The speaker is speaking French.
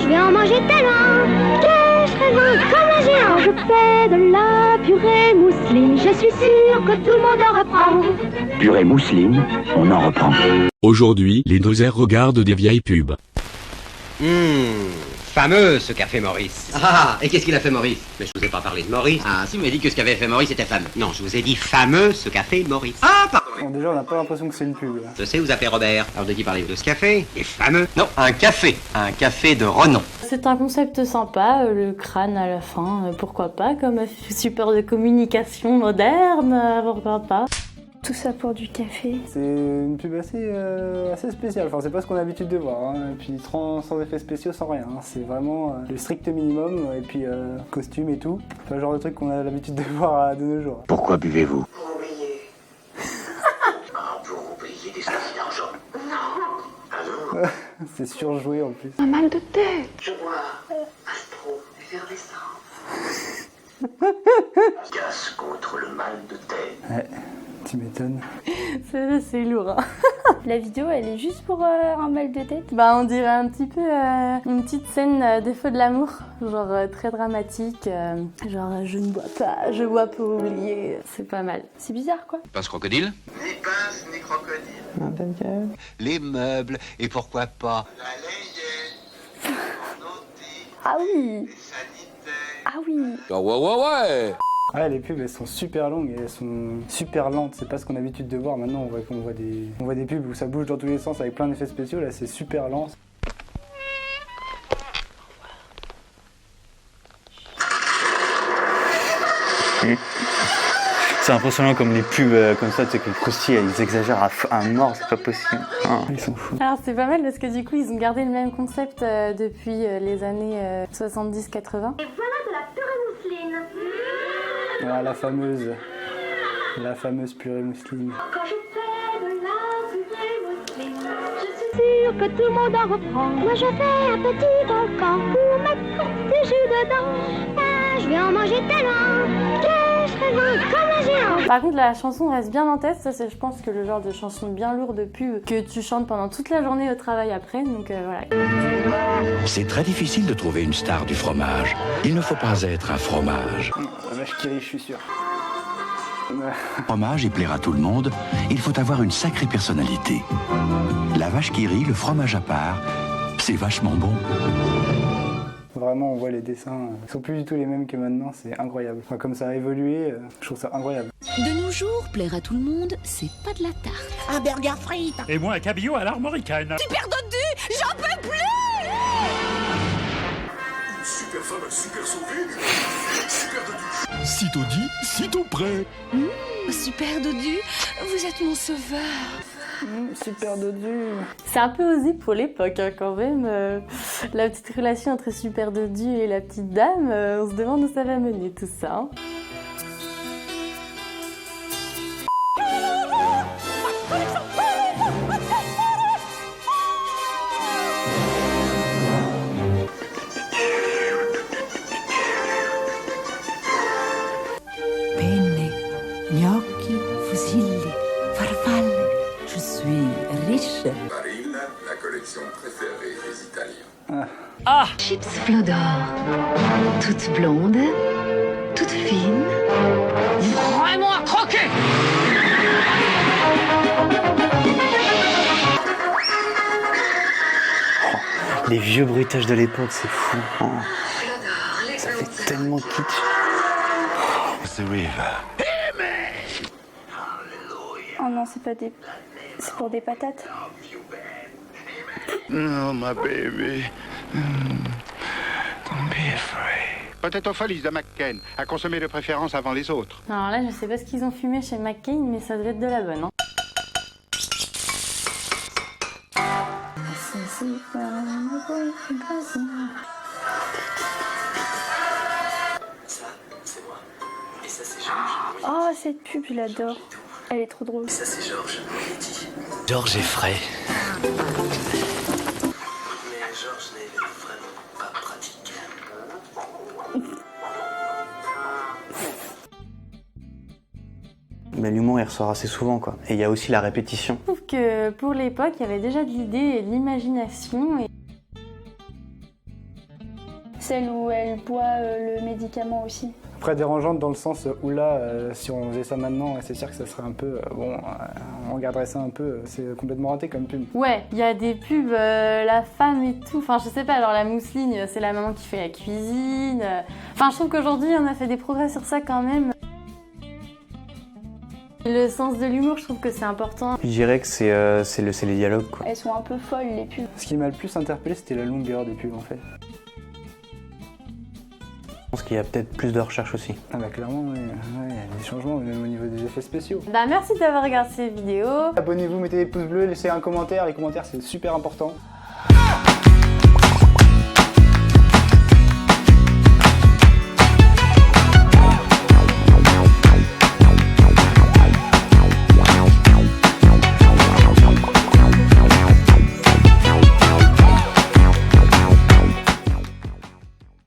je vais en manger tellement que je serai loin comme un géant. Je fais de la purée mousseline, je suis sûre que tout le monde en reprend. Purée mousseline, on en reprend. Aujourd'hui, les dosaires regardent des vieilles pubs. Fameux ce qu'a fait Maurice. Ah, et qu'est-ce qu'il a fait Maurice? Mais je vous ai pas parlé de Maurice. Ah, si, vous m'avez dit que ce qu'avait fait Maurice était fameux. Non, je vous ai dit fameux ce qu'a fait Maurice. Ah, pardon. Bon, déjà, on n'a pas l'impression que c'est une pub. Là. Je sais, vous appelez Robert. Alors de qui parlez-vous? De ce café? Il est fameux. Non, un café de renom. C'est un concept sympa, le crâne à la fin, pourquoi pas, comme support de communication moderne, pourquoi pas. Tout ça pour du café. C'est une pub assez spéciale, enfin c'est pas ce qu'on a l'habitude de voir, hein. Et puis sans effets spéciaux, sans rien, hein. C'est vraiment le strict minimum, et puis costume et tout. C'est pas le genre de truc qu'on a l'habitude de voir de nos jours. Pourquoi buvez-vous? Pour oublier. Pour oublier des soucis d'argent. Non. Alors C'est surjoué en plus. Un mal de tête. je bois Astro, effervescence. Casse contre le mal de tête. Ouais, tu m'étonnes. C'est lourd, hein. La vidéo, elle est juste pour un mal de tête. Bah on dirait un petit peu une petite scène des feux de l'amour, genre très dramatique, genre je ne bois pas, je bois pour oublier, c'est pas mal. C'est bizarre, quoi. Pince crocodile? Ni pince, ni crocodile. Les meubles, et pourquoi pas La layette. Nautique. Ah oui. Les sanitaires. Ah oui. Ah ouais. Ouais, les pubs elles sont super longues et elles sont super lentes, c'est pas ce qu'on a l'habitude de voir. Maintenant on voit des pubs où ça bouge dans tous les sens avec plein d'effets spéciaux, là c'est super lent. C'est impressionnant comme les pubs comme ça, tu sais que le Krusty, ils exagèrent à mort, c'est pas possible. Ils sont fous. Alors c'est pas mal parce que du coup ils ont gardé le même concept depuis les années 70-80. Et voilà de la purée mousseline. Ah, la fameuse purée mousseline. Quand je fais de la purée mousseline, je suis sûre que tout le monde en reprend. Moi je fais un petit volcan pour mettre du jus dedans. Ah, je vais en manger tellement que je serai loin comme un géant. Par contre la chanson reste bien en tête, ça c'est je pense que le genre de chanson bien lourde de pub que tu chantes pendant toute la journée au travail après, donc voilà. C'est très difficile de trouver une star du fromage. Il ne faut pas être un fromage. La vache qui rit, je suis sûr. Fromage et plaire à tout le monde, il faut avoir une sacrée personnalité. La vache qui rit, le fromage à part, c'est vachement bon. Vraiment, on voit les dessins, ils sont plus du tout les mêmes que maintenant, c'est incroyable. Enfin, comme ça a évolué, je trouve ça incroyable. De nos jours, plaire à tout le monde, c'est pas de la tarte. Un burger frites. Et moi un cabillaud à l'armoricaine. Super dodu, j'en peux plus. Super femme, super sauvée. Super de Sitôt dit, sitôt prêt. Super dodu, vous êtes mon sauveur. Super dodu. C'est un peu osé pour l'époque hein, quand même. La petite relation entre Super Dodu et la petite dame, on se demande où ça va mener tout ça. Hein. Penne, gnocchi, fusilli, farfalle. Je suis riche. Barilla, la collection préférée des Italiens. Chips Flodor. Toute blonde, toute fine. Vraiment à croquer. Les vieux bruitages de l'époque, c'est fou. Ça fait tellement kitsch. Oh non, c'est pas des... C'est pour des patates. Oh, my baby. Don't be afraid. Potato-Folies de McCain, à consommer de préférence avant les autres. Alors là, je sais pas ce qu'ils ont fumé chez McCain, mais ça doit être de la bonne. Hein. Ça, c'est moi. Et ça, c'est Georges. Oh, cette pub, je l'adore. Elle est trop drôle. Et ça, c'est Georges. Letty. Georges est frais. Mais Georges n'est vraiment pas pratique. Mais l'humour, il ressort assez souvent, quoi. Et il y a aussi la répétition. Je trouve que pour l'époque, il y avait déjà de l'idée et de l'imagination. Et Celle où elle boit le médicament aussi. Après, dérangeante dans le sens où là, si on faisait ça maintenant, c'est sûr que ça serait un peu... on regarderait ça un peu, c'est complètement raté comme pub. Ouais, il y a des pubs, la femme et tout, enfin je sais pas, alors la mousseline, c'est la maman qui fait la cuisine. Enfin je trouve qu'aujourd'hui on a fait des progrès sur ça quand même. Le sens de l'humour, je trouve que c'est important. Je dirais que c'est les dialogues, quoi. Elles sont un peu folles, les pubs. Ce qui m'a le plus interpellé, c'était la longueur des pubs, en fait. Je pense qu'il y a peut-être plus de recherche aussi. Ah bah clairement, ouais, il y a des changements, même au niveau des effets spéciaux. Bah merci d'avoir regardé cette vidéo. Abonnez-vous, mettez des pouces bleus, laissez un commentaire, les commentaires c'est super important.